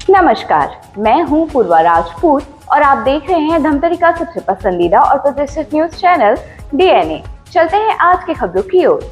नमस्कार, मैं हूं पूर्वा राजपूत और आप देख रहे हैं धमतरी का सबसे पसंदीदा और प्रतिष्ठित न्यूज चैनल डीएनए। चलते हैं आज की खबरों की ओर।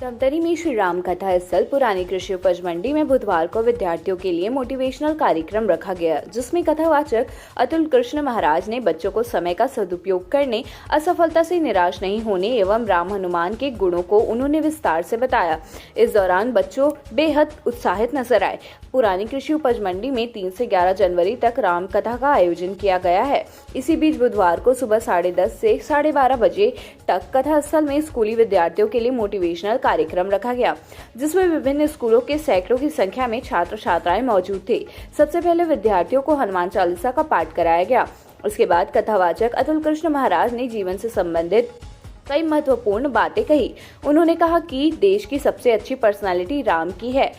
धमतरी में श्री राम कथा स्थल पुरानी कृषि उपज मंडी में बुधवार को विद्यार्थियों के लिए मोटिवेशनल कार्यक्रम रखा गया, जिसमें कथावाचक अतुल कृष्ण महाराज ने बच्चों को समय का सदुपयोग करने, असफलता से निराश नहीं होने एवं राम हनुमान के गुणों को उन्होंने विस्तार से बताया। इस दौरान बच्चों बेहद उत्साहित नजर आए। पुरानी कृषि उपज मंडी में 3 से 11 जनवरी तक राम कथा का आयोजन किया गया है। इसी बीच बुधवार को सुबह 10:30 से 12:30 बजे तक कथा स्थल में स्कूली विद्यार्थियों के लिए मोटिवेशनल कार्यक्रम रखा गया, जिसमें विभिन्न स्कूलों के सैकड़ों की संख्या में छात्र छात्राएं मौजूद थे। सबसे पहले विद्यार्थियों को हनुमान चालीसा का पाठ कराया गया। उसके बाद कथावाचक अतुल कृष्ण महाराज ने जीवन से संबंधित कई महत्वपूर्ण बातें कही। उन्होंने कहा कि देश की सबसे अच्छी पर्सनालिटी राम की है।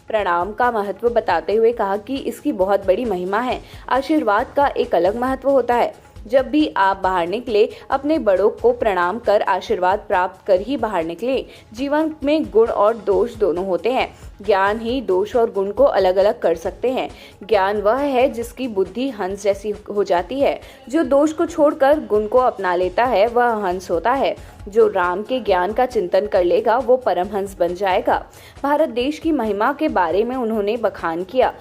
प्रणाम का महत्व बताते हुए कहा कि इसकी बहुत बड़ी महिमा है। आशीर्वाद का एक अलग महत्व होता है। जब भी आप बाहर निकले, अपने बड़ों को प्रणाम कर आशीर्वाद प्राप्त कर ही बाहर निकले। जीवन में गुण और दोष दोनों होते हैं। ज्ञान ही दोष और गुण को अलग अलग कर सकते हैं। ज्ञान वह है जिसकी बुद्धि हंस जैसी हो जाती है। जो दोष को छोड़कर गुण को अपना लेता है वह हंस होता है। जो राम के ज्ञान का चिंतन कर लेगा वो परमहंस बन जाएगा। भारत देश की महिमा के बारे में उन्होंने बखान किया।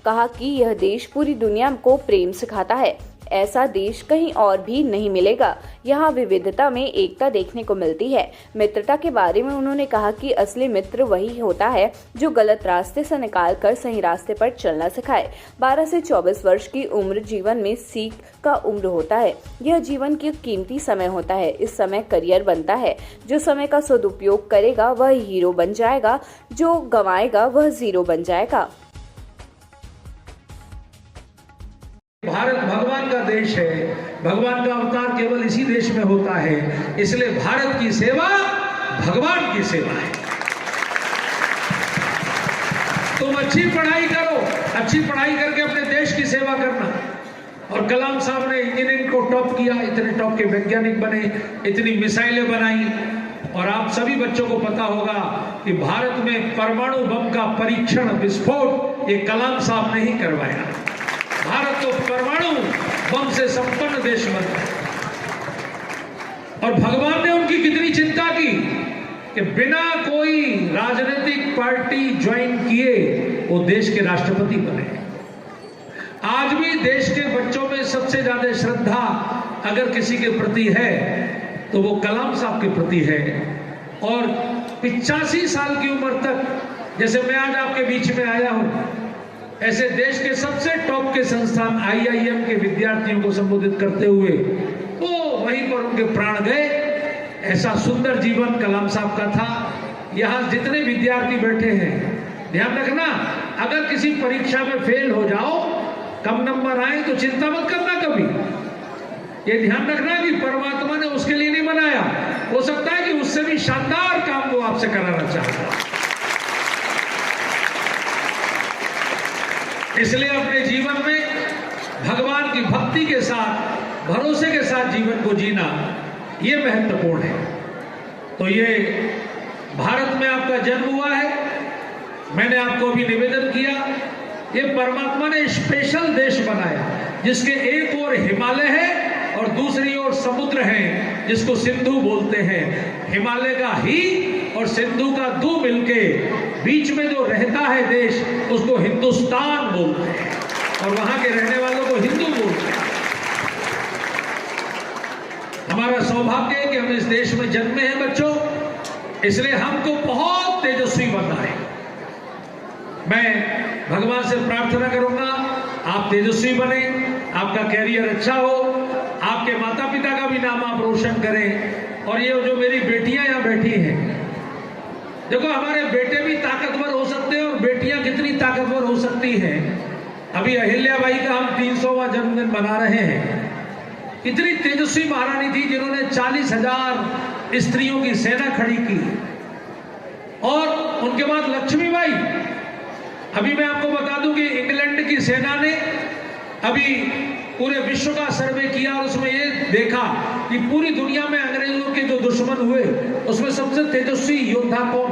कहा कि यह देश पूरी दुनिया को प्रेम सिखाता है। ऐसा देश कहीं और भी नहीं मिलेगा। यहाँ विविधता में एकता देखने को मिलती है। मित्रता के बारे में उन्होंने कहा कि असली मित्र वही होता है जो गलत रास्ते से निकाल कर सही रास्ते पर चलना सिखाए। 12 से 24 वर्ष की उम्र जीवन में सीख का उम्र होता है। यह जीवन की कीमती समय होता है। इस समय करियर बनता है। जो समय का सदुपयोग करेगा वह हीरो बन जाएगा, जो गंवाएगा वह जीरो बन जाएगा। भारत भगवान का देश है। भगवान का अवतार केवल इसी देश में होता है। इसलिए भारत की सेवा भगवान की सेवा है। तुम अच्छी पढ़ाई करो, अच्छी पढ़ाई करके अपने देश की सेवा करना। और कलाम साहब ने इंजीनियरिंग को टॉप किया, इतने टॉप के वैज्ञानिक बने, इतनी मिसाइलें बनाई। और आप सभी बच्चों को पता होगा कि भारत में परमाणु बम का परीक्षण, विस्फोट ये कलाम साहब ने ही करवाया। भारत तो परमाणु बम से संपन्न देश बना। और भगवान ने उनकी कितनी चिंता की कि बिना कोई राजनीतिक पार्टी ज्वाइन किए वो देश के राष्ट्रपति बने। आज भी देश के बच्चों में सबसे ज्यादा श्रद्धा अगर किसी के प्रति है तो वो कलाम साहब के प्रति है। और 85 साल की उम्र तक, जैसे मैं आज आपके बीच में आया हूं, ऐसे देश के सबसे टॉप के संस्थान IIM के विद्यार्थियों को संबोधित करते हुए तो वहीं पर उनके प्राण गए। ऐसा सुंदर जीवन कलाम साहब का था। यहाँ जितने विद्यार्थी बैठे हैं, ध्यान रखना, अगर किसी परीक्षा में फेल हो जाओ, कम नंबर आए तो चिंता मत करना कभी। ये ध्यान रखना कि परमात्मा ने उसके लिए नहीं बनाया। हो सकता है कि उससे भी शानदार काम वो आपसे कराना चाहता है। इसलिए अपने जीवन में भगवान की भक्ति के साथ, भरोसे के साथ जीवन को जीना ये महत्वपूर्ण है। तो ये भारत में आपका जन्म हुआ है। मैंने आपको अभी निवेदन किया, ये परमात्मा ने स्पेशल देश बनाया जिसके एक ओर हिमालय है और दूसरी ओर समुद्र है जिसको सिंधु बोलते हैं। हिमालय का ही और सिंधु का दू मिलके बीच में जो रहता है देश उसको हिंदुस्तान बोलते हैं और वहां के रहने वालों को हिंदू बोलते हैं। हमारा सौभाग्य है कि हम इस देश में जन्मे हैं बच्चों, इसलिए हमको बहुत तेजस्वी बनना है। मैं भगवान से प्रार्थना करूंगा आप तेजस्वी बने, आपका कैरियर अच्छा हो, आपके माता पिता का भी नाम आप रोशन करें। और ये जो मेरी बेटियां यहां बैठी हैं, देखो हमारे बेटे भी ताकतवर हो सकते हैं और बेटियां कितनी ताकतवर हो सकती हैं। अभी अहिल्याबाई का हम 300वां जन्मदिन मना रहे हैं। इतनी तेजस्वी महारानी थी जिन्होंने 40,000 स्त्रियों की सेना खड़ी की। और उनके बाद लक्ष्मीबाई, अभी मैं आपको बता दूं कि इंग्लैंड की सेना ने अभी पूरे विश्व का सर्वे किया और उसमें ये देखा कि पूरी दुनिया में अंग्रेजों के जो दुश्मन हुए उसमें सबसे तेजस्वी योद्धा कौन,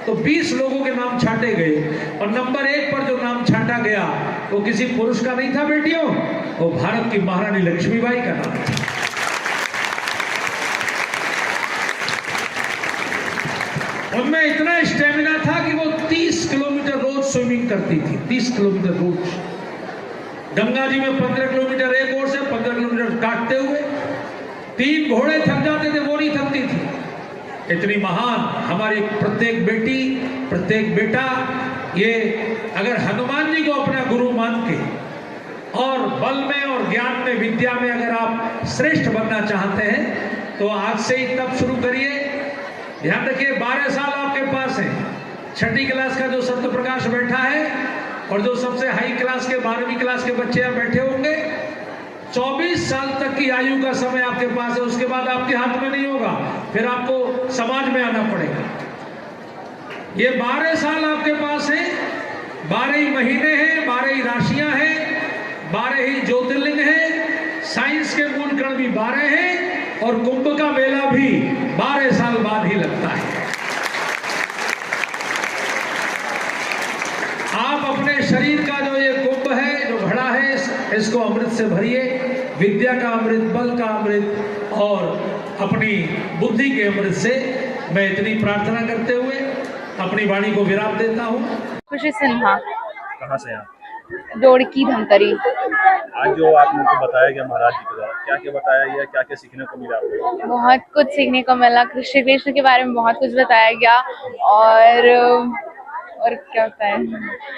तो 20 लोगों के नाम छांटे गए और नंबर 1 पर जो नाम छांटा गया वो किसी पुरुष का नहीं था बेटियों, वो भारत की महारानी लक्ष्मीबाई का नाम था। उनमें इतना स्टेमिना था कि वो 30 किलोमीटर रोज स्विमिंग करती थी, 30 किलोमीटर रोज। गंगा जी में 15 किलोमीटर एक ओर से 15 किलोमीटर काटते हुए 3 घोड़े थक जाते थे, वो नहीं थकती थी। इतनी महान हमारी प्रत्येक बेटी, प्रत्येक बेटा, ये अगर हनुमान जी को अपना गुरु मान के और बल में और ज्ञान में, विद्या में अगर आप श्रेष्ठ बनना चाहते हैं तो आज से ही तब शुरू करिए। ध्यान रखिए, 12 साल आपके पास है। 6ठी क्लास का जो सत्य प्रकाश बैठा है और जो सबसे हाई क्लास के 12वीं क्लास के बच्चे यहाँ बैठे होंगे, 24 साल तक की आयु का समय आपके पास है। उसके बाद आपके हाथ में नहीं होगा, फिर आपको समाज में आना पड़ेगा। ये 12 साल आपके पास है, 12 ही महीने हैं, 12 ही राशियां हैं, 12 ही ज्योतिर्लिंग है, साइंस के मूल कण भी 12 हैं और कुंभ का मेला भी 12 साल बाद ही लगता है। आप अपने शरीर का जो ये कुंभ है, जो घड़ा है, इसको अमृत से भरिए, विद्या का अमृत, बल का अमृत और अपनी बुद्धि के अमृत से। मैं इतनी प्रार्थना करते हुए अपनी वाणी को विराम देता हूँ। खुशी सिन्हा। कहाँ से हैं? जोड़की धमतरी। आज जो आप लोगों को बताया गया महाराज जी के द्वारा, क्या क्या बताया गया, क्या क्या सीखने को मिला आपको? बहुत कुछ सीखने को मिला। श्री कृष्ण के बारे में बहुत कुछ बताया गया और क्या होता है,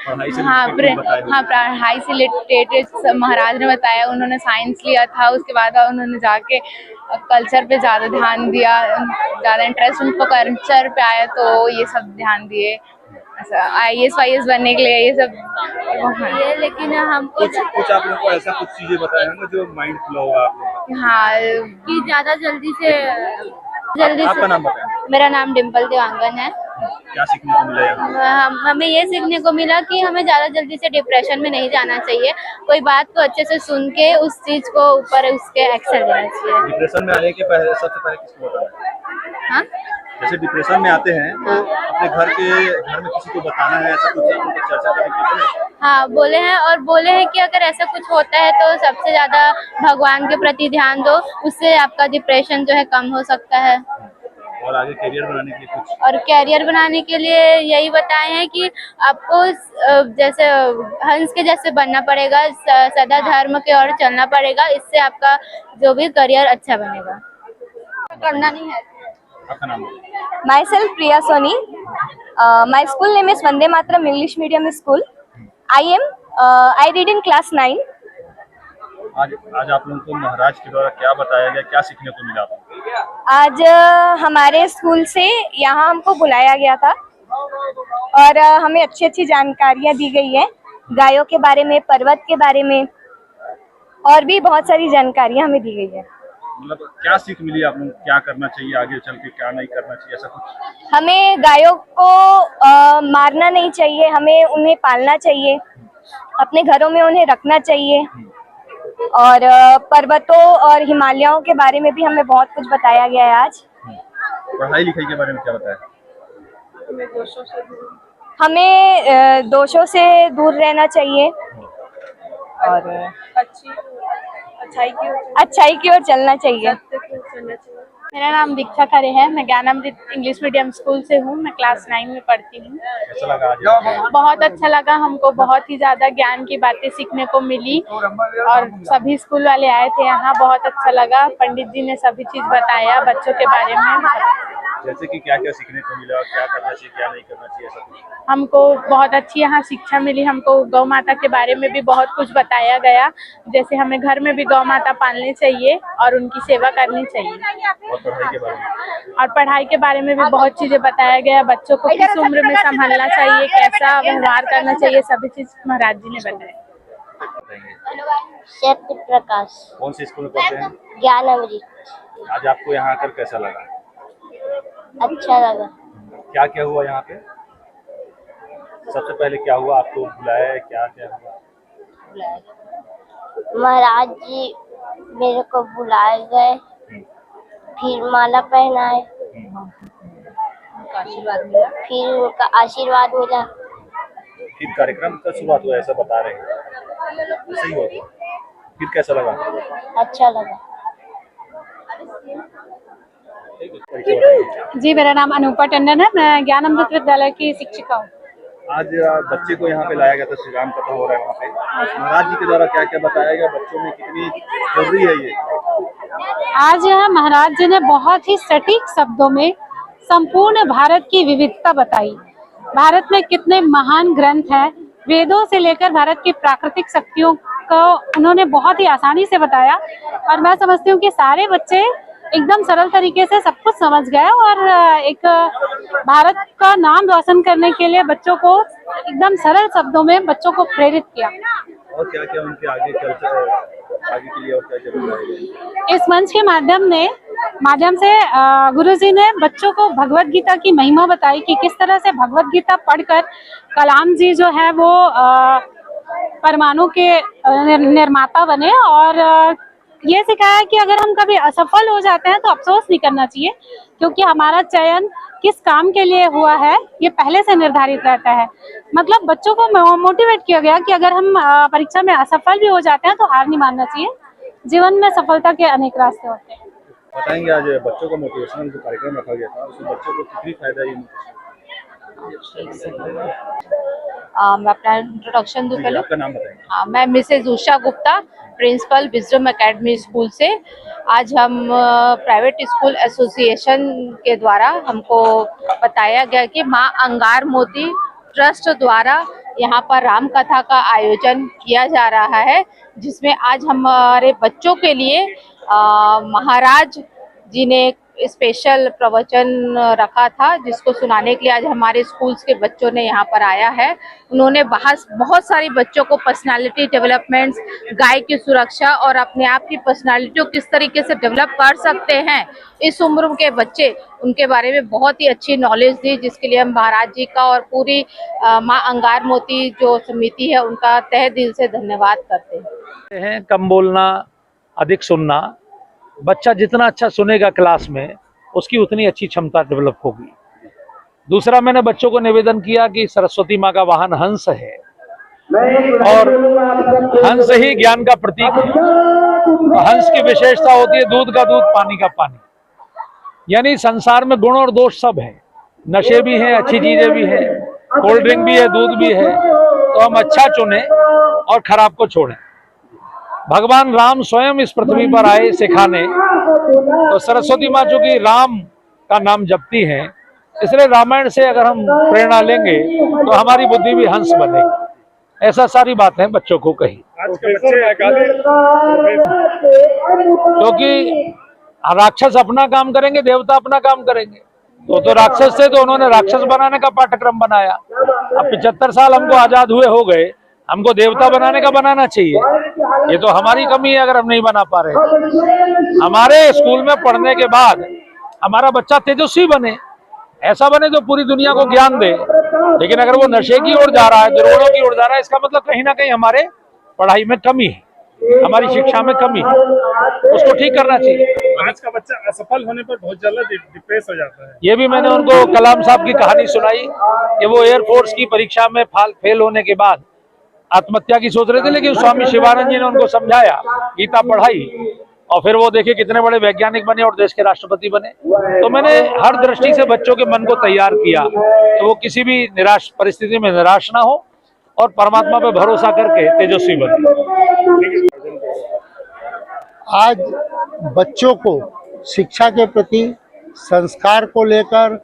पढ़ाई से हाँ रिलेटेड बताया गया। हाँ, पढ़ाई से रिलेटेड महाराज ने बताया। उन्होंने साइंस लिया था, उसके बाद उन्होंने जाके कल्चर पे ज़्यादा ध्यान दिया, ज़्यादा इंटरेस्ट उनको कल्चर पे आया तो ये सब ध्यान दिए। ऐसा IAS बनने के लिए ये सब ये, लेकिन हम कुछ आप लोगों को ऐसा कुछ चीजें बताए होंगे जो माइंड फ्लो होगा आप लोगों का। हाँ, कि ज़्यादा जल्दी से आपका नाम बताएं। मेरा नाम डिम्पल देवांगन है। क्या सीखने को मिला यहाँ? हमें ये सीखने को मिला कि हमें ज़्यादा जल्दी से डिप्रेशन में नहीं जाना चाहिए। कोई बात को अच्छे से सुन के उस चीज़ को ऊपर उसके एक्शन लेना चाहिए। डिप्रेशन में आने के पहले सबसे पहले किसको बताना है? हाँ, जैसे डिप्रेशन में आते हैं तो अपने घर में किसी को बताना है, ऐसा कुछ आप लोग चर्चा करने के लिए? हाँ बोले हैं, और बोले हैं कि अगर ऐसा कुछ होता है तो सबसे ज़्यादा भगवान के प्रति ध्यान दो, उससे आपका डिप्रेशन जो है कम हो सकता है। और आगे करियर बनाने के लिए कुछ? और कैरियर बनाने के लिए यही बताए हैं कि आपको जैसे हंस के जैसे बनना पड़ेगा, सदा धर्म की ओर चलना पड़ेगा, इससे आपका जो भी करियर अच्छा बनेगा। करना नहीं है। आपका नाम? Myself Priya Soni. My school name is Vande Mataram English Medium School. I read in class 9. आज आप लोगों को महाराज के द्वारा क्या बताया गया, क्या सीखने को मिला आपको? आज हमारे स्कूल से यहाँ हमको बुलाया गया था और हमें अच्छी अच्छी जानकारियाँ दी गई है, गायों के बारे में, पर्वत के बारे में और भी बहुत सारी जानकारियाँ हमें दी गई है। मतलब क्या सीख मिली आप लोग, क्या करना चाहिए आगे चल के, क्या नहीं करना चाहिए, ऐसा कुछ? हमें गायों को मारना नहीं चाहिए, हमें उन्हें पालना चाहिए, अपने घरों में उन्हें रखना चाहिए। और पर्वतों और हिमालयों के बारे में भी हमें बहुत कुछ बताया गया है आज। पढ़ाई लिखाई के बारे में क्या बताया? हमें दोषों से दूर रहना चाहिए और अच्छाई की ओर चलना चाहिए। मेरा नाम दीक्षा खरे है। मैं ज्ञानामृत इंग्लिश मीडियम स्कूल से हूँ। मैं क्लास 9 में पढ़ती हूँ। कैसा लगा आज? बहुत अच्छा लगा, हमको बहुत ही ज्यादा ज्ञान की बातें सीखने को मिली और सभी स्कूल वाले आए थे यहाँ, बहुत अच्छा लगा। पंडित जी ने सभी चीज बताया बच्चों के बारे में। जैसे कि क्या क्या सीखने को मिला, क्या करना चाहिए, क्या नहीं करना चाहिए, ऐसा कुछ? हमको बहुत अच्छी यहाँ शिक्षा मिली। हमको गौ माता के बारे में भी बहुत कुछ बताया गया, जैसे हमें घर में भी गौ माता पालनी चाहिए और उनकी सेवा करनी चाहिए। और पढ़ाई के बारे में? और पढ़ाई के बारे में भी बहुत चीजें बताया गया, बच्चों को किस उम्र में संभालना चाहिए, कैसा व्यवहार करना चाहिए, सभी चीज महाराज जी ने बताया। सत्य प्रकाश। कौन से स्कूल में पढ़ते हैं? ज्ञानामृत। आज आपको यहाँ आकर कैसा लगा? अच्छा लगा। क्या क्या हुआ यहाँ पे? सबसे पहले क्या हुआ, आपको बुलाया है, क्या क्या हुआ? महाराज जी मेरे को बुलाए गए, फिर माला पहनाए, फिर उनका आशीर्वाद मिला। फिर कार्यक्रम का शुरुआत हुआ, ऐसा बता रहे हैं। सही हुआ था। फिर कैसा लगा? अच्छा लगा। जी, मेरा नाम अनूपा टंडन है। मैं ज्ञान अमृत विद्यालय की शिक्षिका हूँ। आज बच्चे को यहाँ पे लाया गया था, श्री राम कथा हो रहा है वहाँ पे। महाराज जी के द्वारा क्या क्या बताया गया, बच्चों में कितनी जरूरी है ये? आज यहाँ महाराज जी ने बहुत ही सटीक शब्दों में संपूर्ण भारत की विविधता बताई। भारत में कितने महान ग्रंथ हैं, वेदों से लेकर भारत की प्राकृतिक शक्तियों को उन्होंने बहुत ही आसानी से बताया। और मैं समझती हूँ कि सारे बच्चे एकदम सरल तरीके से सब कुछ समझ गए और एक भारत का नाम रोशन करने के लिए बच्चों को एकदम सरल शब्दों में बच्चों को प्रेरित किया। और क्या क्या उनके आगे कल्चर आगे के लिए और क्या जरूरी है? इस मंच के माध्यम से गुरुजी ने बच्चों को भगवत गीता की महिमा बताई कि किस तरह से भगवत गीता पढ़कर कलाम जी जो है वो परमाणु के निर्माता बने। और ये सिखाया कि अगर हम कभी असफल हो जाते हैं तो अफसोस नहीं करना चाहिए, क्योंकि हमारा चयन किस काम के लिए हुआ है ये पहले से निर्धारित रहता है। मतलब बच्चों को मोटिवेट किया गया कि अगर हम परीक्षा में असफल भी हो जाते हैं तो हार नहीं मानना चाहिए। जीवन में सफलता के अनेक रास्ते होते हैं। बताएंगे आज बच्चों का मोटिवेशनल जो कार्यक्रम रखा गया था उसमें बच्चों को कितनी फायदा ये मैं अपना इंट्रोडक्शन दूं पहले। आपका नाम बताएंगे। हाँ, मैं Mrs Usha Gupta, principal Wisdom Academy school से। आज हम प्राइवेट स्कूल एसोसिएशन के द्वारा हमको बताया गया कि माँ अंगार मोती ट्रस्ट द्वारा यहाँ पर राम कथा का आयोजन किया जा रहा है, जिसमें आज हमारे बच्चों के लिए महाराज जी ने एक स्पेशल प्रवचन रखा था, जिसको सुनाने के लिए आज हमारे स्कूल्स के बच्चों ने यहाँ पर आया है। उन्होंने बहुत सारी बच्चों को पर्सनालिटी डेवलपमेंट्स, गाय की सुरक्षा और अपने आप की पर्सनालिटी को किस तरीके से डेवलप कर सकते हैं इस उम्र के बच्चे, उनके बारे में बहुत ही अच्छी नॉलेज दी, जिसके लिए हम महाराज जी का और पूरी माँ अंगार मोती जो समिति है उनका तहे दिल से धन्यवाद करते हैं। कम बोलना, अधिक सुनना। बच्चा जितना अच्छा सुनेगा क्लास में, उसकी उतनी अच्छी क्षमता डेवलप होगी। दूसरा, मैंने बच्चों को निवेदन किया कि सरस्वती माँ का वाहन हंस है और हंस ही ज्ञान का प्रतीक है। तो हंस की विशेषता होती है दूध का दूध, पानी का पानी। यानी संसार में गुण और दोष सब है, नशे भी हैं, अच्छी चीजें भी हैं, कोल्ड ड्रिंक भी है, दूध भी है। तो हम अच्छा चुने और खराब को छोड़ें। भगवान राम स्वयं इस पृथ्वी पर आए सिखाने, तो सरस्वती माँ चूंकि राम का नाम जपती हैं, इसलिए रामायण से अगर हम प्रेरणा लेंगे तो हमारी बुद्धि भी हंस बनेगी। ऐसा सारी बातें बच्चों को कही। क्योंकि राक्षस अपना काम करेंगे, देवता अपना काम करेंगे। तो राक्षस थे तो उन्होंने राक्षस बनाने का पाठ्यक्रम बनाया। अब 75 साल हमको आजाद हुए हो गए, हमको देवता बनाने का बनाना चाहिए। ये तो हमारी कमी है अगर हम नहीं बना पा रहे। हमारे स्कूल में पढ़ने के बाद हमारा बच्चा तेजस्वी बने, ऐसा बने जो पूरी दुनिया को ज्ञान दे। लेकिन अगर वो नशे की ओर जा रहा है, दुर्गुणों की ओर जा रहा है, इसका मतलब कहीं ना कहीं हमारे पढ़ाई में कमी है, हमारी शिक्षा में कमी है। उसको ठीक करना चाहिए। आज का बच्चा असफल होने पर बहुत ज्यादा डिप्रेस हो जाता है। ये भी मैंने उनको कलाम साहब की कहानी सुनाई कि वो एयरफोर्स की परीक्षा में फेल होने के बाद आत्महत्या की सोच रहे थे, लेकिन स्वामी शिवानंद जी ने उनको समझाया, गीता पढ़ाई, और फिर वो देखे कितने बड़े वैज्ञानिक बने और देश के राष्ट्रपति बने। तो मैंने हर दृष्टि से बच्चों के मन को तैयार किया कि वो किसी भी निराश परिस्थिति में निराश ना हो और परमात्मा पे भरोसा करके तेजस्वी बने। आज बच्चों को शिक्षा के प्रति, संस्कार को लेकर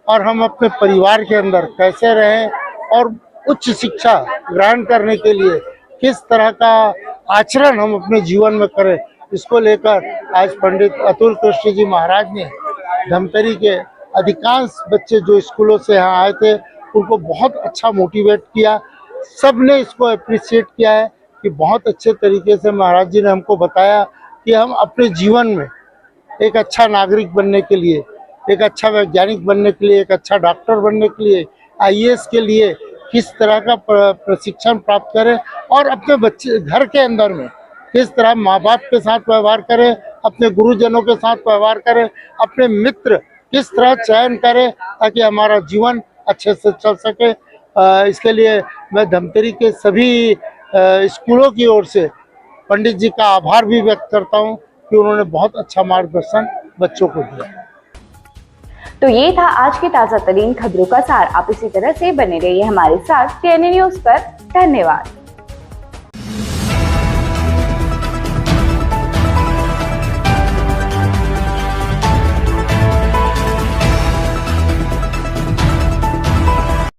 और हम अपने परिवार के अंदर कैसे रहें और उच्च शिक्षा ग्रहण करने के लिए किस तरह का आचरण हम अपने जीवन में करें, इसको लेकर आज पंडित अतुल कृष्ण जी महाराज ने धमतरी के अधिकांश बच्चे जो स्कूलों से यहाँ आए थे उनको बहुत अच्छा मोटिवेट किया। सब ने इसको अप्रिशिएट किया है कि बहुत अच्छे तरीके से महाराज जी ने हमको बताया कि हम अपने जीवन में एक अच्छा नागरिक बनने के लिए, एक अच्छा वैज्ञानिक बनने के लिए, एक अच्छा डॉक्टर बनने के लिए, IAS के लिए किस तरह का प्रशिक्षण प्राप्त करें और अपने बच्चे घर के अंदर में किस तरह माँ बाप के साथ व्यवहार करें, अपने गुरुजनों के साथ व्यवहार करें, अपने मित्र किस तरह चयन करें ताकि हमारा जीवन अच्छे से चल सके। इसके लिए मैं धमतरी के सभी स्कूलों की ओर से पंडित जी का आभार भी व्यक्त करता हूँ कि उन्होंने बहुत अच्छा मार्गदर्शन बच्चों को दिया। तो ये था आज की ताजा तरीन खबरों का सार। आप इसी तरह से बने रहिए हमारे साथ TNA न्यूज पर। धन्यवाद।